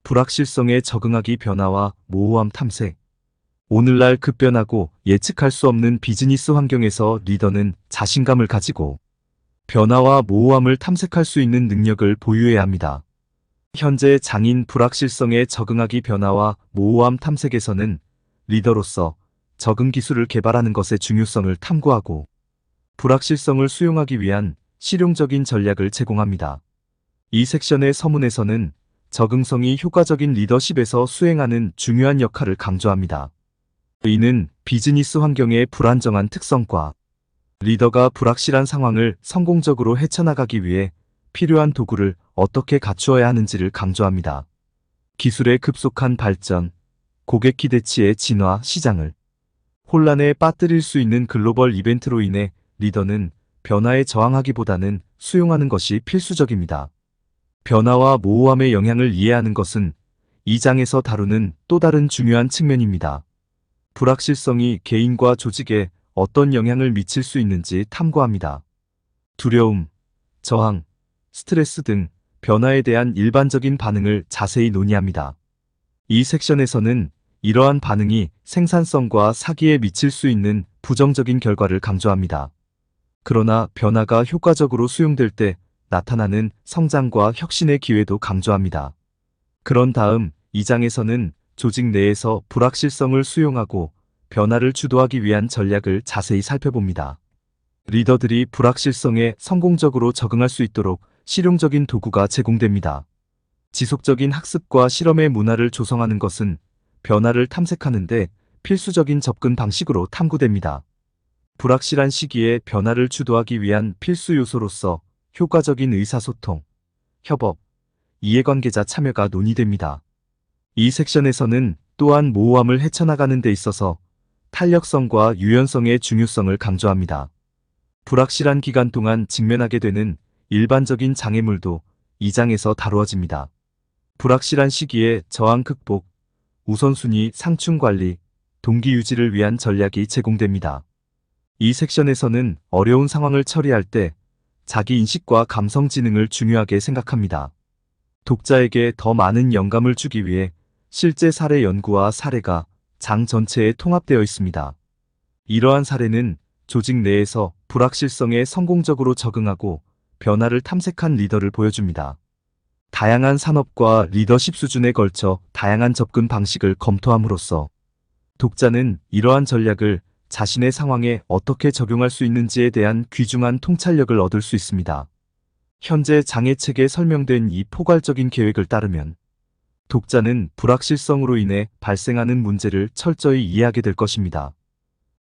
불확실성에 적응하기 변화와 모호함 탐색. 오늘날 급변하고 예측할 수 없는 비즈니스 환경에서 리더는 자신감을 가지고 변화와 모호함을 탐색할 수 있는 능력을 보유해야 합니다. 현재 장인 불확실성에 적응하기 변화와 모호함 탐색에서는 리더로서 적응 기술을 개발하는 것의 중요성을 탐구하고 불확실성을 수용하기 위한 실용적인 전략을 제공합니다. 이 섹션의 서문에서는 적응성이 효과적인 리더십에서 수행하는 중요한 역할을 강조합니다. 이는 비즈니스 환경의 불안정한 특성과 리더가 불확실한 상황을 성공적으로 헤쳐나가기 위해 필요한 도구를 어떻게 갖추어야 하는지를 강조합니다. 기술의 급속한 발전, 고객 기대치의 진화, 시장을 혼란에 빠뜨릴 수 있는 글로벌 이벤트로 인해 리더는 변화에 저항하기보다는 수용하는 것이 필수적입니다. 변화와 모호함의 영향을 이해하는 것은 이 장에서 다루는 또 다른 중요한 측면입니다. 불확실성이 개인과 조직에 어떤 영향을 미칠 수 있는지 탐구합니다. 두려움, 저항, 스트레스 등 변화에 대한 일반적인 반응을 자세히 논의합니다. 이 섹션에서는 이러한 반응이 생산성과 사기에 미칠 수 있는 부정적인 결과를 강조합니다. 그러나 변화가 효과적으로 수용될 때 나타나는 성장과 혁신의 기회도 강조합니다. 그런 다음 2장에서는 조직 내에서 불확실성을 수용하고 변화를 주도하기 위한 전략을 자세히 살펴봅니다. 리더들이 불확실성에 성공적으로 적응할 수 있도록 실용적인 도구가 제공됩니다. 지속적인 학습과 실험의 문화를 조성하는 것은 변화를 탐색하는 데 필수적인 접근 방식으로 탐구됩니다. 불확실한 시기에 변화를 주도하기 위한 필수 요소로서 효과적인 의사소통, 협업, 이해관계자 참여가 논의됩니다. 이 섹션에서는 또한 모호함을 헤쳐나가는 데 있어서 탄력성과 유연성의 중요성을 강조합니다. 불확실한 기간 동안 직면하게 되는 일반적인 장애물도 이 장에서 다루어집니다. 불확실한 시기에 저항 극복, 우선순위 상충 관리, 동기 유지를 위한 전략이 제공됩니다. 이 섹션에서는 어려운 상황을 처리할 때 자기 인식과 감성 지능을 중요하게 생각합니다. 독자에게 더 많은 영감을 주기 위해 실제 사례 연구와 사례가 장 전체에 통합되어 있습니다. 이러한 사례는 조직 내에서 불확실성에 성공적으로 적응하고 변화를 탐색한 리더를 보여줍니다. 다양한 산업과 리더십 수준에 걸쳐 다양한 접근 방식을 검토함으로써 독자는 이러한 전략을 자신의 상황에 어떻게 적용할 수 있는지에 대한 귀중한 통찰력을 얻을 수 있습니다. 현재 장애책에 설명된 이 포괄적인 계획을 따르면 독자는 불확실성으로 인해 발생하는 문제를 철저히 이해하게 될 것입니다.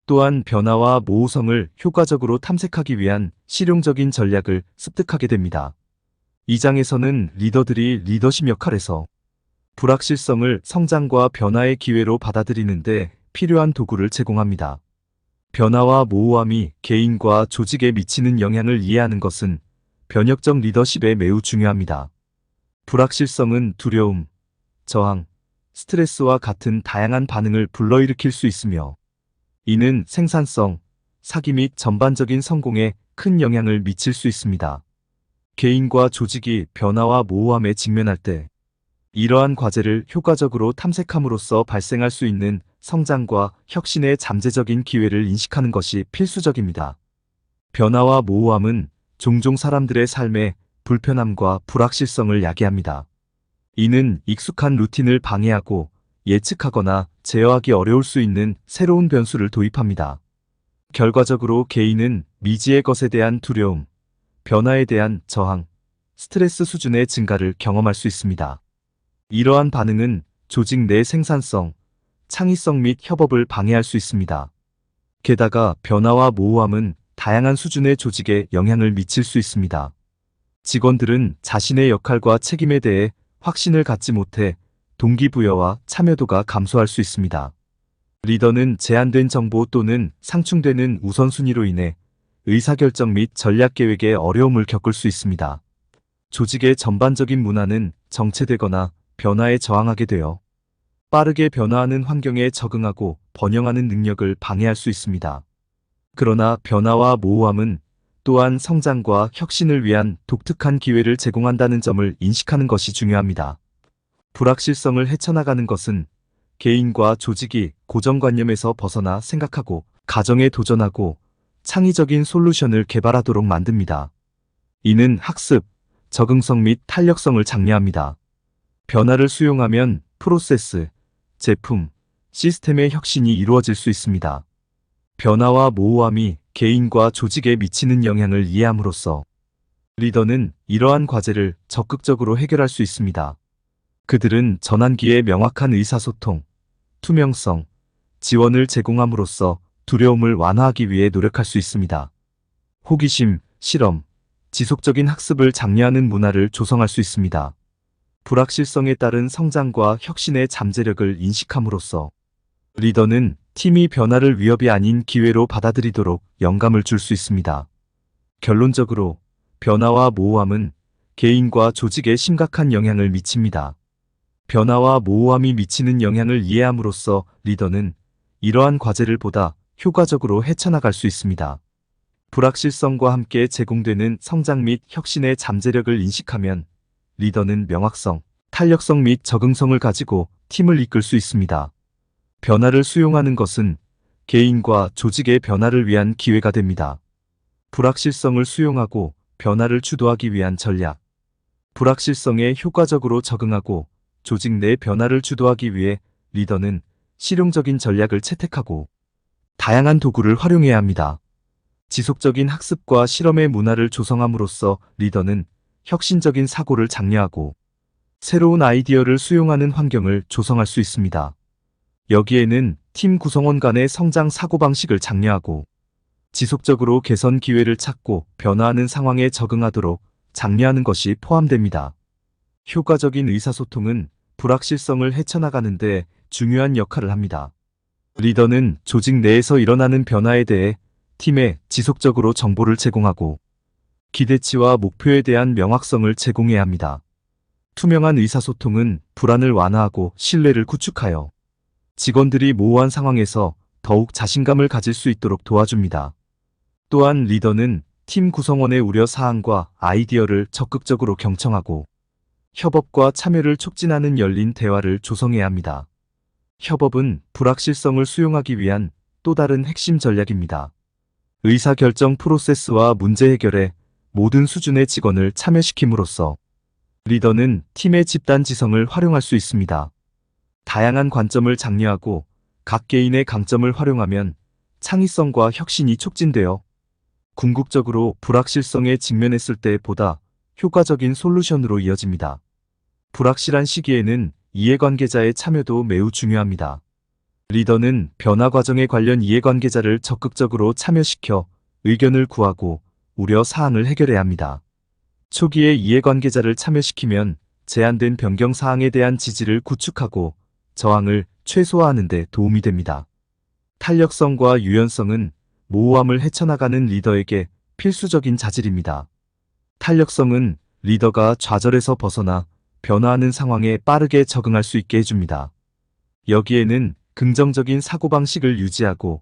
또한 변화와 모호성을 효과적으로 탐색하기 위한 실용적인 전략을 습득하게 됩니다. 이 장에서는 리더들이 리더십 역할에서 불확실성을 성장과 변화의 기회로 받아들이는데 필요한 도구를 제공합니다. 변화와 모호함이 개인과 조직에 미치는 영향을 이해하는 것은 변혁적 리더십에 매우 중요합니다. 불확실성은 두려움, 저항, 스트레스와 같은 다양한 반응을 불러일으킬 수 있으며 이는 생산성, 사기 및 전반적인 성공에 큰 영향을 미칠 수 있습니다. 개인과 조직이 변화와 모호함에 직면할 때 이러한 과제를 효과적으로 탐색함으로써 발생할 수 있는 성장과 혁신의 잠재적인 기회를 인식하는 것이 필수적입니다. 변화와 모호함은 종종 사람들의 삶에 불편함과 불확실성을 야기합니다. 이는 익숙한 루틴을 방해하고 예측하거나 제어하기 어려울 수 있는 새로운 변수를 도입합니다. 결과적으로 개인은 미지의 것에 대한 두려움, 변화에 대한 저항, 스트레스 수준의 증가를 경험할 수 있습니다. 이러한 반응은 조직 내 생산성, 창의성 및 협업을 방해할 수 있습니다. 게다가 변화와 모호함은 다양한 수준의 조직에 영향을 미칠 수 있습니다. 직원들은 자신의 역할과 책임에 대해 확신을 갖지 못해 동기부여와 참여도가 감소할 수 있습니다. 리더는 제한된 정보 또는 상충되는 우선순위로 인해 의사결정 및 전략계획에 어려움을 겪을 수 있습니다. 조직의 전반적인 문화는 정체되거나 변화에 저항하게 되어 빠르게 변화하는 환경에 적응하고 번영하는 능력을 방해할 수 있습니다. 그러나 변화와 모호함은 또한 성장과 혁신을 위한 독특한 기회를 제공한다는 점을 인식하는 것이 중요합니다. 불확실성을 헤쳐나가는 것은 개인과 조직이 고정관념에서 벗어나 생각하고 가정에 도전하고 창의적인 솔루션을 개발하도록 만듭니다. 이는 학습, 적응성 및 탄력성을 장려합니다. 변화를 수용하면 프로세스, 제품, 시스템의 혁신이 이루어질 수 있습니다. 변화와 모호함이 개인과 조직에 미치는 영향을 이해함으로써 리더는 이러한 과제를 적극적으로 해결할 수 있습니다. 그들은 전환기에 명확한 의사소통, 투명성, 지원을 제공함으로써 두려움을 완화하기 위해 노력할 수 있습니다. 호기심, 실험, 지속적인 학습을 장려하는 문화를 조성할 수 있습니다. 불확실성에 따른 성장과 혁신의 잠재력을 인식함으로써 리더는 팀이 변화를 위협이 아닌 기회로 받아들이도록 영감을 줄 수 있습니다. 결론적으로 변화와 모호함은 개인과 조직에 심각한 영향을 미칩니다. 변화와 모호함이 미치는 영향을 이해함으로써 리더는 이러한 과제를 보다 효과적으로 헤쳐나갈 수 있습니다. 불확실성과 함께 제공되는 성장 및 혁신의 잠재력을 인식하면 리더는 명확성, 탄력성 및 적응성을 가지고 팀을 이끌 수 있습니다. 변화를 수용하는 것은 개인과 조직의 변화를 위한 기회가 됩니다. 불확실성을 수용하고 변화를 주도하기 위한 전략. 불확실성에 효과적으로 적응하고 조직 내 변화를 주도하기 위해 리더는 실용적인 전략을 채택하고 다양한 도구를 활용해야 합니다. 지속적인 학습과 실험의 문화를 조성함으로써 리더는 혁신적인 사고를 장려하고 새로운 아이디어를 수용하는 환경을 조성할 수 있습니다. 여기에는 팀 구성원 간의 성장 사고방식을 장려하고 지속적으로 개선 기회를 찾고 변화하는 상황에 적응하도록 장려하는 것이 포함됩니다. 효과적인 의사소통은 불확실성을 헤쳐나가는 데 중요한 역할을 합니다. 리더는 조직 내에서 일어나는 변화에 대해 팀에 지속적으로 정보를 제공하고 기대치와 목표에 대한 명확성을 제공해야 합니다. 투명한 의사소통은 불안을 완화하고 신뢰를 구축하여 직원들이 모호한 상황에서 더욱 자신감을 가질 수 있도록 도와줍니다. 또한 리더는 팀 구성원의 우려 사항과 아이디어를 적극적으로 경청하고 협업과 참여를 촉진하는 열린 대화를 조성해야 합니다. 협업은 불확실성을 수용하기 위한 또 다른 핵심 전략입니다. 의사결정 프로세스와 문제 해결에 모든 수준의 직원을 참여시킴으로써 리더는 팀의 집단 지성을 활용할 수 있습니다. 다양한 관점을 장려하고 각 개인의 강점을 활용하면 창의성과 혁신이 촉진되어 궁극적으로 불확실성에 직면했을 때보다 효과적인 솔루션으로 이어집니다. 불확실한 시기에는 이해관계자의 참여도 매우 중요합니다. 리더는 변화 과정에 관련 이해관계자를 적극적으로 참여시켜 의견을 구하고 우려 사항을 해결해야 합니다. 초기에 이해관계자를 참여시키면 제한된 변경 사항에 대한 지지를 구축하고 저항을 최소화하는 데 도움이 됩니다. 탄력성과 유연성은 모호함을 헤쳐나가는 리더에게 필수적인 자질입니다. 탄력성은 리더가 좌절에서 벗어나 변화하는 상황에 빠르게 적응할 수 있게 해줍니다. 여기에는 긍정적인 사고방식을 유지하고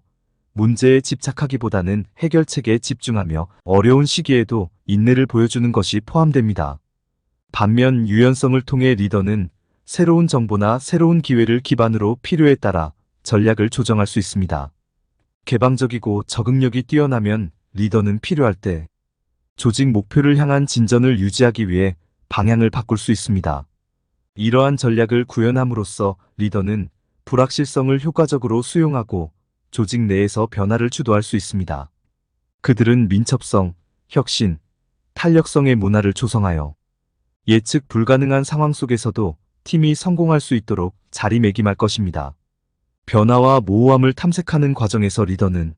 문제에 집착하기보다는 해결책에 집중하며 어려운 시기에도 인내를 보여주는 것이 포함됩니다. 반면 유연성을 통해 리더는 새로운 정보나 새로운 기회를 기반으로 필요에 따라 전략을 조정할 수 있습니다. 개방적이고 적응력이 뛰어나면 리더는 필요할 때 조직 목표를 향한 진전을 유지하기 위해 방향을 바꿀 수 있습니다. 이러한 전략을 구현함으로써 리더는 불확실성을 효과적으로 수용하고 조직 내에서 변화를 주도할 수 있습니다. 그들은 민첩성, 혁신, 탄력성의 문화를 조성하여 예측 불가능한 상황 속에서도 팀이 성공할 수 있도록 자리매김할 것입니다. 변화와 모호함을 탐색하는 과정에서 리더는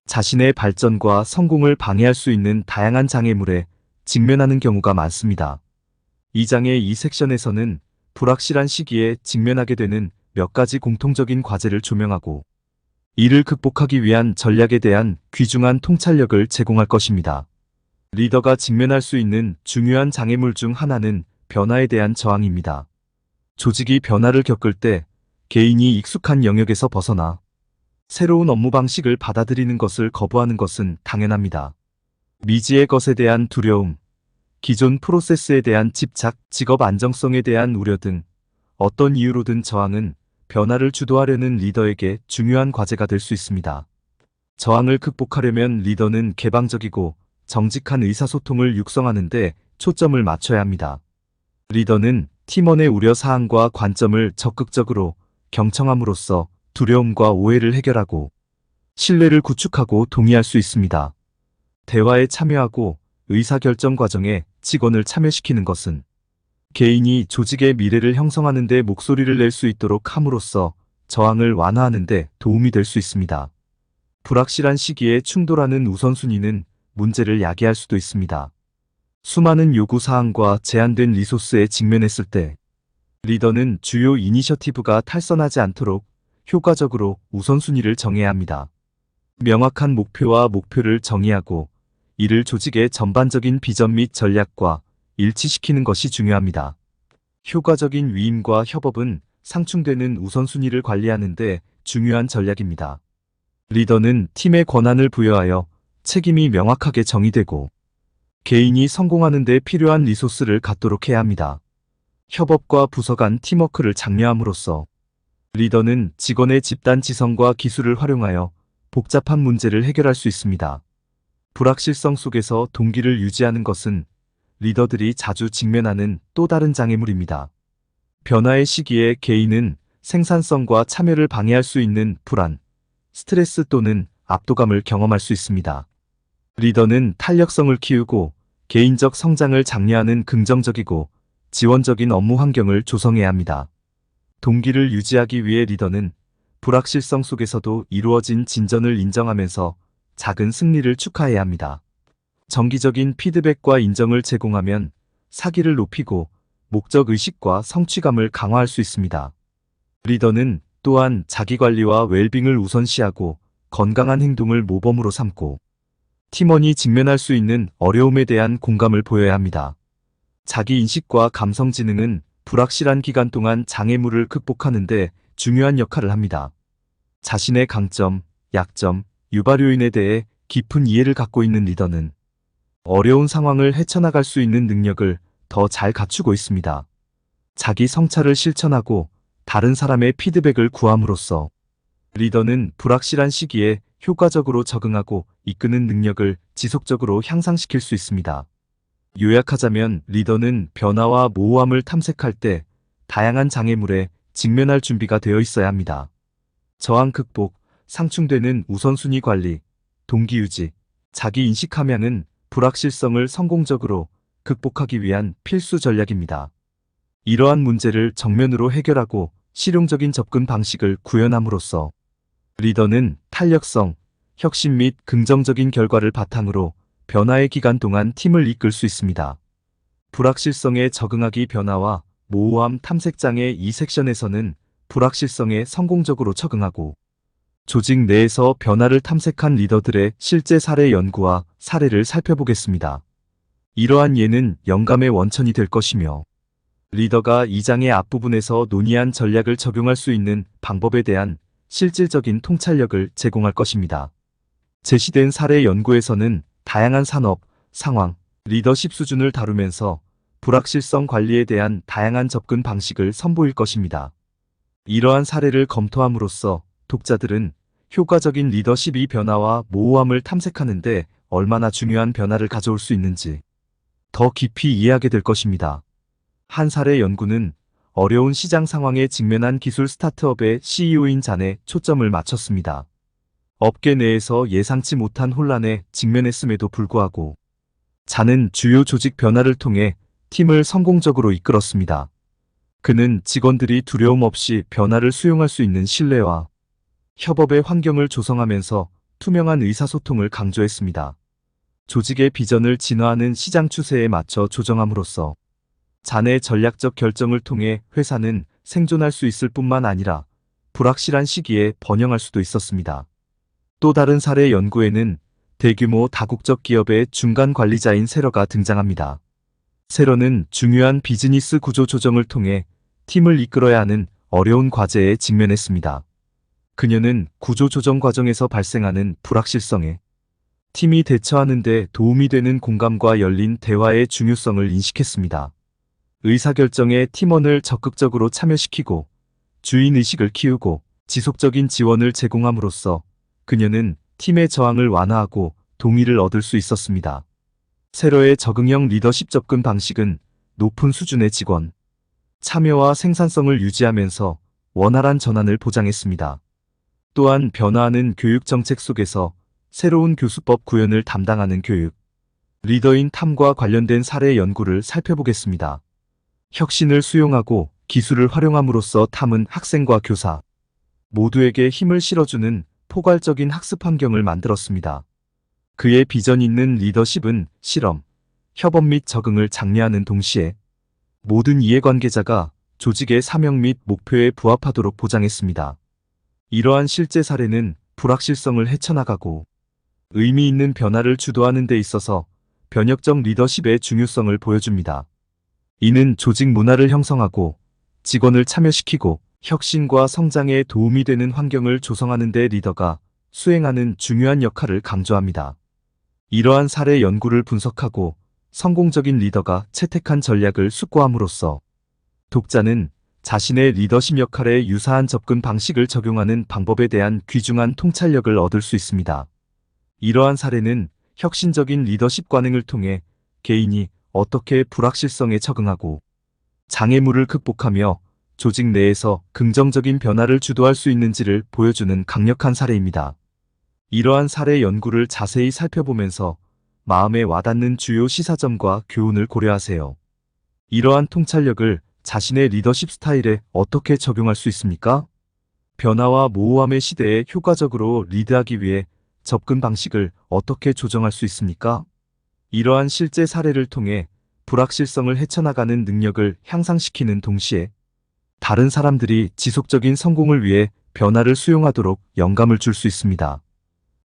자신의 발전과 성공을 방해할 수 있는 다양한 장애물에 직면하는 경우가 많습니다. 이 장의 이 섹션에서는 불확실한 시기에 직면하게 되는 몇 가지 공통적인 과제를 조명하고 이를 극복하기 위한 전략에 대한 귀중한 통찰력을 제공할 것입니다. 리더가 직면할 수 있는 중요한 장애물 중 하나는 변화에 대한 저항입니다. 조직이 변화를 겪을 때 개인이 익숙한 영역에서 벗어나 새로운 업무 방식을 받아들이는 것을 거부하는 것은 당연합니다. 미지의 것에 대한 두려움, 기존 프로세스에 대한 집착, 직업 안정성에 대한 우려 등 어떤 이유로든 저항은 변화를 주도하려는 리더에게 중요한 과제가 될 수 있습니다. 저항을 극복하려면 리더는 개방적이고 정직한 의사소통을 육성하는 데 초점을 맞춰야 합니다. 리더는 팀원의 우려사항과 관점을 적극적으로 경청함으로써 두려움과 오해를 해결하고 신뢰를 구축하고 동의할 수 있습니다. 대화에 참여하고 의사결정 과정에 직원을 참여시키는 것은 개인이 조직의 미래를 형성하는 데 목소리를 낼 수 있도록 함으로써 저항을 완화하는 데 도움이 될 수 있습니다. 불확실한 시기에 충돌하는 우선순위는 문제를 야기할 수도 있습니다. 수많은 요구사항과 제한된 리소스에 직면했을 때 리더는 주요 이니셔티브가 탈선하지 않도록 효과적으로 우선순위를 정해야 합니다. 명확한 목표와 목표를 정의하고 이를 조직의 전반적인 비전 및 전략과 일치시키는 것이 중요합니다. 효과적인 위임과 협업은 상충되는 우선순위를 관리하는 데 중요한 전략입니다. 리더는 팀의 권한을 부여하여 책임이 명확하게 정의되고 개인이 성공하는 데 필요한 리소스를 갖도록 해야 합니다. 협업과 부서 간 팀워크를 장려함으로써 리더는 직원의 집단 지성과 기술을 활용하여 복잡한 문제를 해결할 수 있습니다. 불확실성 속에서 동기를 유지하는 것은 리더들이 자주 직면하는 또 다른 장애물입니다. 변화의 시기에 개인은 생산성과 참여를 방해할 수 있는 불안, 스트레스 또는 압도감을 경험할 수 있습니다. 리더는 탄력성을 키우고 개인적 성장을 장려하는 긍정적이고 지원적인 업무 환경을 조성해야 합니다. 동기를 유지하기 위해 리더는 불확실성 속에서도 이루어진 진전을 인정하면서 작은 승리를 축하해야 합니다. 정기적인 피드백과 인정을 제공하면 사기를 높이고 목적의식과 성취감을 강화할 수 있습니다. 리더는 또한 자기관리와 웰빙을 우선시하고 건강한 행동을 모범으로 삼고 팀원이 직면할 수 있는 어려움에 대한 공감을 보여야 합니다. 자기인식과 감성지능은 불확실한 기간 동안 장애물을 극복하는 데 중요한 역할을 합니다. 자신의 강점, 약점, 유발 요인에 대해 깊은 이해를 갖고 있는 리더는 어려운 상황을 헤쳐나갈 수 있는 능력을 더 잘 갖추고 있습니다. 자기 성찰을 실천하고 다른 사람의 피드백을 구함으로써 리더는 불확실한 시기에 효과적으로 적응하고 이끄는 능력을 지속적으로 향상시킬 수 있습니다. 요약하자면 리더는 변화와 모호함을 탐색할 때 다양한 장애물에 직면할 준비가 되어 있어야 합니다. 저항 극복, 상충되는 우선순위 관리, 동기 유지, 자기 인식 함양은 불확실성을 성공적으로 극복하기 위한 필수 전략입니다. 이러한 문제를 정면으로 해결하고 실용적인 접근 방식을 구현함으로써 리더는 탄력성, 혁신 및 긍정적인 결과를 바탕으로 변화의 기간 동안 팀을 이끌 수 있습니다. 불확실성에 적응하기 변화와 모호함 탐색장의 이 섹션에서는 불확실성에 성공적으로 적응하고 조직 내에서 변화를 탐색한 리더들의 실제 사례 연구와 사례를 살펴보겠습니다. 이러한 예는 영감의 원천이 될 것이며 리더가 이 장의 앞부분에서 논의한 전략을 적용할 수 있는 방법에 대한 실질적인 통찰력을 제공할 것입니다. 제시된 사례 연구에서는 다양한 산업, 상황, 리더십 수준을 다루면서 불확실성 관리에 대한 다양한 접근 방식을 선보일 것입니다. 이러한 사례를 검토함으로써 독자들은 효과적인 리더십이 변화와 모호함을 탐색하는 데 얼마나 중요한 변화를 가져올 수 있는지 더 깊이 이해하게 될 것입니다. 한 사례 연구는 어려운 시장 상황에 직면한 기술 스타트업의 CEO인 잔에 초점을 맞췄습니다. 업계 내에서 예상치 못한 혼란에 직면했음에도 불구하고 잔은 주요 조직 변화를 통해 팀을 성공적으로 이끌었습니다. 그는 직원들이 두려움 없이 변화를 수용할 수 있는 신뢰와 협업의 환경을 조성하면서 투명한 의사소통을 강조했습니다. 조직의 비전을 진화하는 시장 추세에 맞춰 조정함으로써 잔의 전략적 결정을 통해 회사는 생존할 수 있을 뿐만 아니라 불확실한 시기에 번영할 수도 있었습니다. 또 다른 사례 연구에는 대규모 다국적 기업의 중간 관리자인 세러가 등장합니다. 세러는 중요한 비즈니스 구조 조정을 통해 팀을 이끌어야 하는 어려운 과제에 직면했습니다. 그녀는 구조 조정 과정에서 발생하는 불확실성에 팀이 대처하는 데 도움이 되는 공감과 열린 대화의 중요성을 인식했습니다. 의사결정에 팀원을 적극적으로 참여시키고 주인의식을 키우고 지속적인 지원을 제공함으로써 그녀는 팀의 저항을 완화하고 동의를 얻을 수 있었습니다. 세러의 적응형 리더십 접근 방식은 높은 수준의 직원 참여와 생산성을 유지하면서 원활한 전환을 보장했습니다. 또한 변화하는 교육 정책 속에서 새로운 교수법 구현을 담당하는 교육 리더인 탐과 관련된 사례 연구를 살펴보겠습니다. 혁신을 수용하고 기술을 활용함으로써 탐은 학생과 교사 모두에게 힘을 실어주는 포괄적인 학습 환경을 만들었습니다. 그의 비전 있는 리더십은 실험, 협업 및 적응을 장려하는 동시에 모든 이해관계자가 조직의 사명 및 목표에 부합하도록 보장했습니다. 이러한 실제 사례는 불확실성을 헤쳐나가고 의미 있는 변화를 주도하는 데 있어서 변혁적 리더십의 중요성을 보여줍니다. 이는 조직 문화를 형성하고 직원을 참여시키고 혁신과 성장에 도움이 되는 환경을 조성하는 데 리더가 수행하는 중요한 역할을 강조합니다. 이러한 사례 연구를 분석하고 성공적인 리더가 채택한 전략을 숙고함으로써 독자는 자신의 리더십 역할에 유사한 접근 방식을 적용하는 방법에 대한 귀중한 통찰력을 얻을 수 있습니다. 이러한 사례는 혁신적인 리더십 관행을 통해 개인이 어떻게 불확실성에 적응하고 장애물을 극복하며 조직 내에서 긍정적인 변화를 주도할 수 있는지를 보여주는 강력한 사례입니다. 이러한 사례 연구를 자세히 살펴보면서 마음에 와닿는 주요 시사점과 교훈을 고려하세요. 이러한 통찰력을 자신의 리더십 스타일에 어떻게 적용할 수 있습니까? 변화와 모호함의 시대에 효과적으로 리드하기 위해 접근 방식을 어떻게 조정할 수 있습니까? 이러한 실제 사례를 통해 불확실성을 헤쳐나가는 능력을 향상시키는 동시에 다른 사람들이 지속적인 성공을 위해 변화를 수용하도록 영감을 줄 수 있습니다.